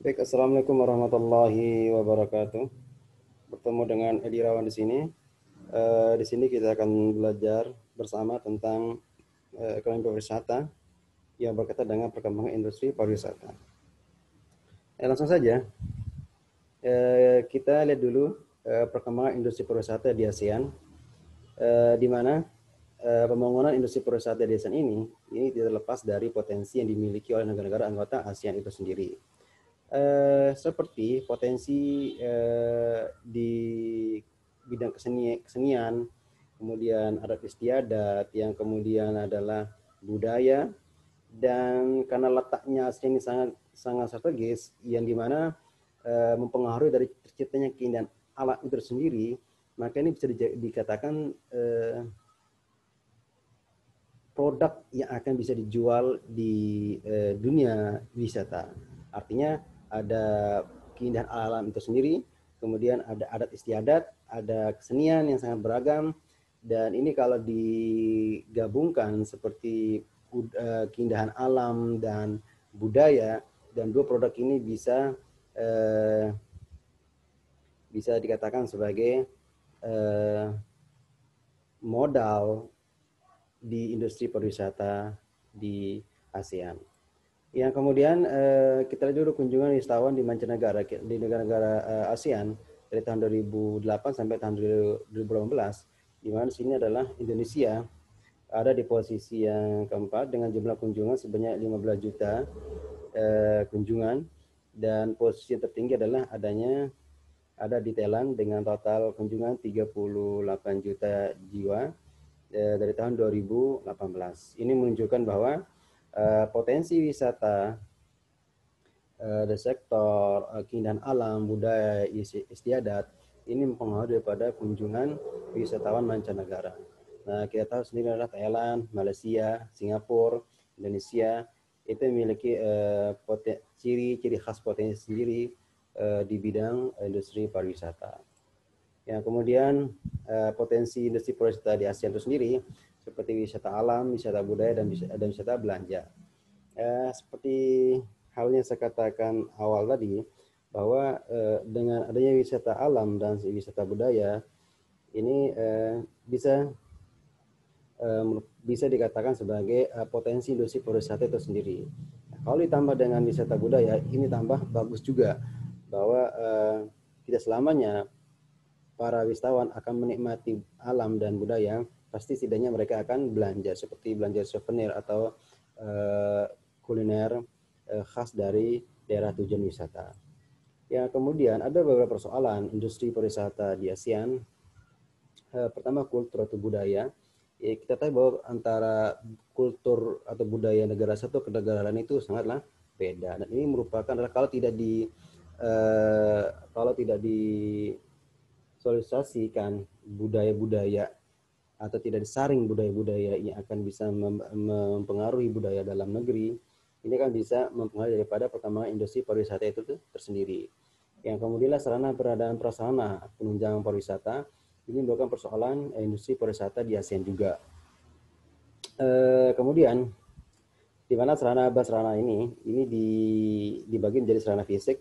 Baik, assalamualaikum warahmatullahi wabarakatuh. Bertemu dengan Edi Rawan di sini. Di sini kita akan belajar bersama tentang ekonomi pariwisata yang berkaitan dengan perkembangan industri pariwisata. Langsung saja, kita lihat dulu perkembangan industri pariwisata di ASEAN, di mana pembangunan industri pariwisata di ASEAN ini tidak lepas dari potensi yang dimiliki oleh negara-negara anggota ASEAN itu sendiri. Seperti potensi di bidang kesenian, kemudian adat istiadat, yang kemudian adalah budaya, dan karena letaknya ini sangat sangat strategis, yang dimana mempengaruhi dari terciptanya keindahan alam itu sendiri, maka ini bisa dikatakan produk yang akan bisa dijual di dunia wisata. Artinya ada keindahan alam itu sendiri, kemudian ada adat istiadat, ada kesenian yang sangat beragam, dan ini kalau digabungkan seperti keindahan alam dan budaya, dan dua produk ini eh, bisa dikatakan sebagai eh, modal di industri pariwisata di ASEAN. Yang kemudian kita lihat dulu kunjungan wisatawan di mancanegara di negara-negara ASEAN dari tahun 2008 sampai tahun 2018, di mana sini adalah Indonesia ada di posisi yang keempat dengan jumlah kunjungan sebanyak 15 juta kunjungan, dan posisi yang tertinggi adalah ada di Thailand dengan total kunjungan 38 juta jiwa dari tahun 2018. Ini menunjukkan bahwa potensi wisata dari sektor keindahan alam, budaya, istiadat ini mempengaruhi daripada kunjungan wisatawan mancanegara. Nah, kita tahu sendiri adalah Thailand, Malaysia, Singapura, Indonesia itu memiliki ciri-ciri khas potensi sendiri di bidang industri pariwisata. Yang kemudian potensi industri pariwisata di ASEAN itu sendiri seperti wisata alam, wisata budaya, dan wisata belanja. Seperti halnya saya katakan awal tadi, bahwa dengan adanya wisata alam dan wisata budaya ini bisa bisa dikatakan sebagai potensi industri pariwisata itu sendiri. Kalau ditambah dengan wisata budaya, ini tambah bagus juga bahwa tidak selamanya para wisatawan akan menikmati alam dan budaya, pasti setidaknya mereka akan belanja seperti belanja souvenir atau kuliner khas dari daerah tujuan wisata. Ya, kemudian ada beberapa persoalan industri pariwisata di ASEAN. Pertama, kultur atau budaya. Ya, kita tahu bahwa antara kultur atau budaya negara satu ke negara lain itu sangatlah beda. Dan ini merupakan adalah kalau tidak disosialisasikan budaya-budaya atau tidak disaring budaya-budaya yang akan bisa mempengaruhi budaya dalam negeri, ini kan bisa mempengaruhi daripada perkembangan industri pariwisata itu tersendiri. Yang kemudian sarana peradaan prasarana penunjang pariwisata ini merupakan persoalan industri pariwisata di ASEAN juga. Kemudian di mana sarana ini dibagi menjadi sarana fisik,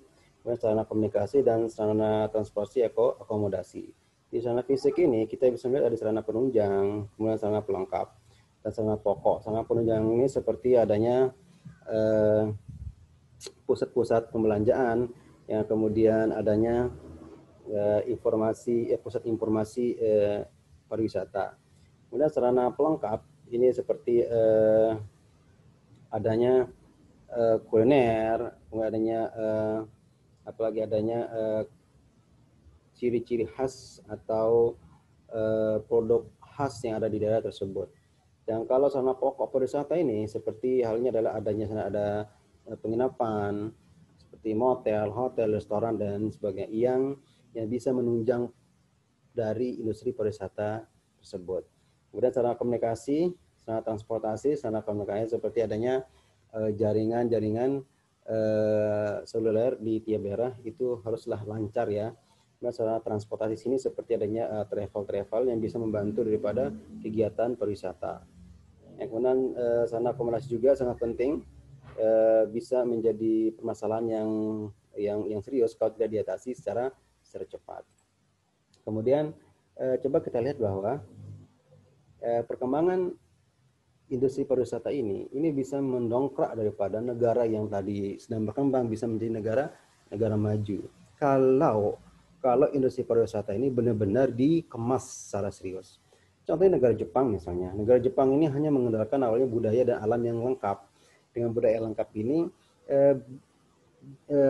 sarana komunikasi, dan sarana transportasi akomodasi. Di sarana fisik ini kita bisa melihat ada sarana penunjang, kemudian sarana pelengkap, dan sarana pokok. Sarana penunjang ini seperti adanya pusat-pusat pembelanjaan, yang kemudian adanya pusat informasi pariwisata. Kemudian sarana pelengkap ini seperti adanya kuliner, kemudian adanya apalagi adanya ciri-ciri khas atau produk khas yang ada di daerah tersebut. Dan kalau sarana pokok pariwisata ini seperti halnya adalah adanya sana ada penginapan seperti motel, hotel, restoran, dan sebagainya yang bisa menunjang dari industri pariwisata tersebut. Kemudian sarana komunikasi, sarana transportasi, sarana komunikasi seperti adanya jaringan-jaringan seluler di tiap daerah itu haruslah lancar ya. Nah, sarana transportasi sini seperti adanya travel-travel yang bisa membantu daripada kegiatan pariwisata. Yang kemudian sarana komunikasi juga sangat penting, bisa menjadi permasalahan yang serius kalau tidak diatasi secara cepat. Kemudian coba kita lihat bahwa perkembangan industri pariwisata ini bisa mendongkrak daripada negara yang tadi sedang berkembang bisa menjadi negara maju. Kalau industri pariwisata ini benar-benar dikemas secara serius. Contohnya negara Jepang misalnya. Negara Jepang ini hanya mengandalkan awalnya budaya dan alam yang lengkap. Dengan budaya lengkap ini,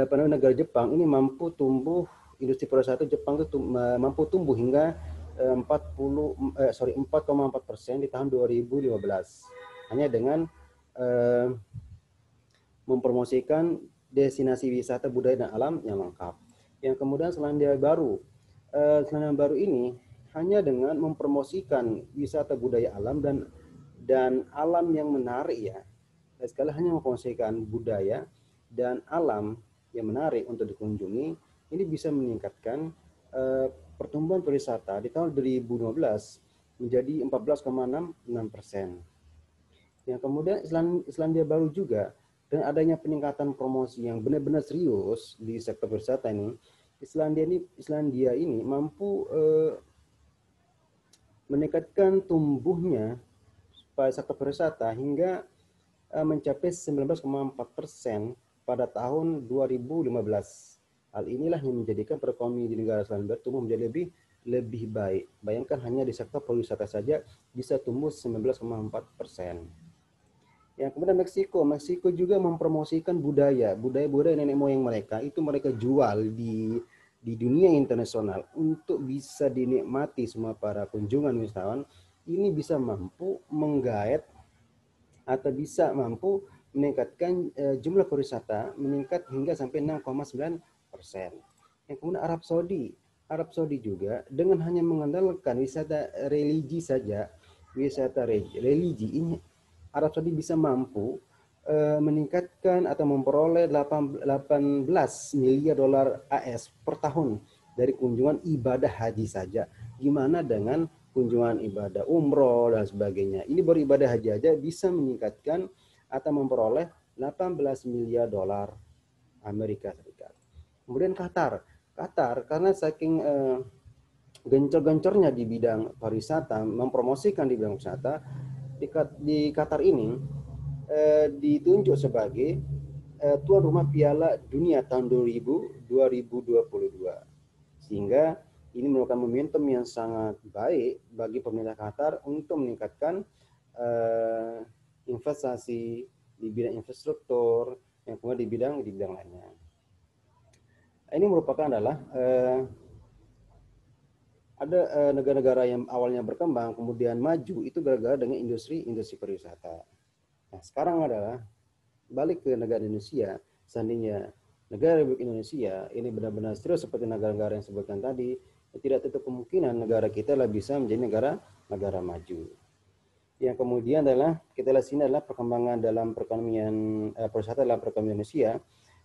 negara Jepang ini mampu tumbuh, industri pariwisata Jepang itu mampu tumbuh hingga 4,4% di tahun 2015 hanya dengan mempromosikan destinasi wisata budaya dan alam yang lengkap. Yang kemudian Selandia Baru ini hanya dengan mempromosikan wisata budaya alam dan alam yang menarik ya. Sekali hanya mempromosikan budaya dan alam yang menarik untuk dikunjungi, ini bisa meningkatkan pertumbuhan pariwisata di tahun 2015 menjadi 14,66%. Yang kemudian Selandia Baru juga dengan adanya peningkatan promosi yang benar-benar serius di sektor pariwisata ini, Islandia ini mampu meningkatkan tumbuhnya pada sektor pariwisata hingga mencapai 19,4% pada tahun 2015. Hal inilah yang menjadikan perekonomian di negara Selandia tumbuh menjadi lebih baik. Bayangkan hanya di sektor pariwisata saja bisa tumbuh 19,4%. Yang kemudian Meksiko juga mempromosikan budaya nenek moyang mereka itu mereka jual di dunia internasional untuk bisa dinikmati semua para kunjungan wisatawan. Ini bisa mampu menggait atau bisa mampu meningkatkan jumlah pariwisata meningkat hingga sampai 6,9%. Yang kemudian Arab Saudi juga dengan hanya mengandalkan wisata religi saja, religi ini Arab Saudi bisa mampu meningkatkan atau memperoleh 18 miliar dolar AS per tahun dari kunjungan ibadah haji saja. Gimana dengan kunjungan ibadah umroh dan sebagainya. Ini baru ibadah haji aja bisa meningkatkan atau memperoleh 18 miliar dolar Amerika Serikat. Kemudian Qatar karena saking gencor-gencornya di bidang pariwisata, mempromosikan di bidang wisata, di Qatar ini ditunjuk sebagai tuan rumah Piala Dunia tahun 2022. Sehingga ini merupakan momentum yang sangat baik bagi pemerintah Qatar untuk meningkatkan investasi di bidang infrastruktur yang kemudian di bidang lainnya. Ini merupakan adalah ada negara-negara yang awalnya berkembang kemudian maju itu gara-gara dengan industri pariwisata. Nah, sekarang adalah balik ke negara Indonesia. Seandainya negara Republik Indonesia ini benar-benar serius seperti negara-negara yang disebutkan tadi, tidak tertutup kemungkinan negara kita bisa menjadi negara maju. Yang kemudian adalah kita lihat sini adalah perkembangan dalam perekonomian pariwisata dalam perekonomian Indonesia,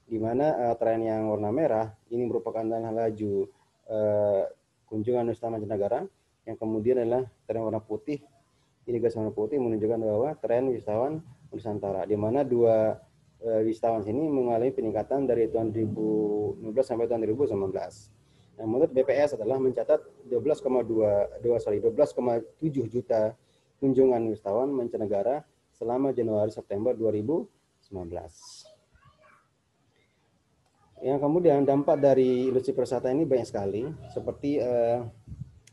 di mana tren yang warna merah ini merupakan laju kunjungan wisatawan mancanegara, yang kemudian adalah tren warna putih, ini garis warna putih menunjukkan bahwa tren wisatawan Nusantara, di mana dua wisatawan sini mengalami peningkatan dari tahun 2015 sampai tahun 2019. Nah, menurut BPS adalah mencatat 12,7 juta kunjungan wisatawan mancanegara selama Januari-September 2019. Yang kemudian dampak dari industri pariwisata ini banyak sekali, seperti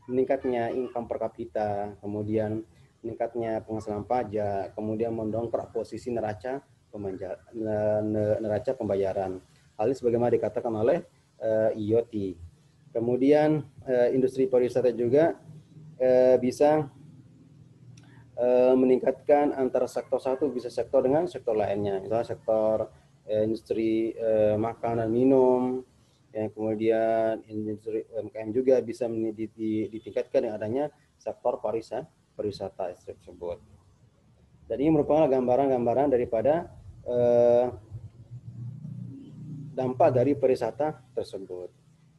meningkatnya income per kapita, kemudian meningkatnya penghasilan pajak, kemudian mendongkrak posisi neraca pembayaran. Hal ini sebagaimana dikatakan oleh IoT. Kemudian industri pariwisata juga bisa meningkatkan antara sektor satu bisa sektor dengan sektor lainnya. Misalnya sektor industri makanan minum, yang kemudian industri UMKM juga bisa ditingkatkan dengan adanya sektor pariwisata tersebut. Dan ini merupakan gambaran-gambaran daripada dampak dari pariwisata tersebut.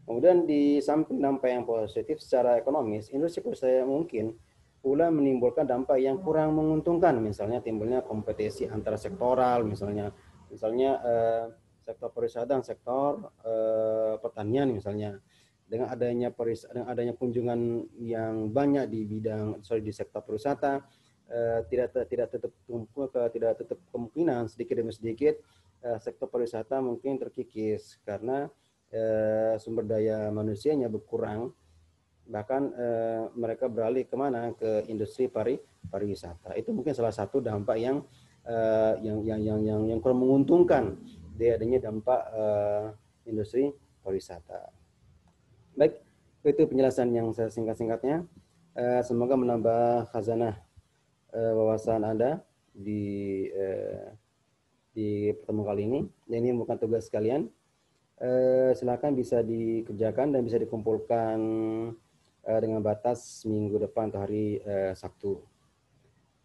Kemudian di samping dampak yang positif secara ekonomis, industri pariwisata mungkin pula menimbulkan dampak yang kurang menguntungkan, misalnya timbulnya kompetisi antara sektoral, misalnya sektor pariwisata dan sektor pertanian misalnya. Dengan adanya kunjungan yang banyak di di sektor pariwisata, tidak tutup kemungkinan sedikit demi sedikit sektor pariwisata mungkin terkikis karena sumber daya manusianya berkurang, bahkan mereka beralih kemana, ke industri pariwisata. Itu mungkin salah satu dampak yang kurang menguntungkan dari adanya dampak industri pariwisata. Baik, itu penjelasan yang saya singkat-singkatnya. Semoga menambah khazanah wawasan Anda di pertemuan kali ini. Ini bukan tugas kalian. Silakan bisa dikerjakan dan bisa dikumpulkan dengan batas minggu depan atau hari Sabtu.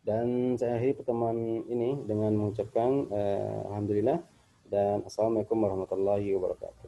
Dan saya akhiri pertemuan ini dengan mengucapkan alhamdulillah dan assalamualaikum warahmatullahi wabarakatuh.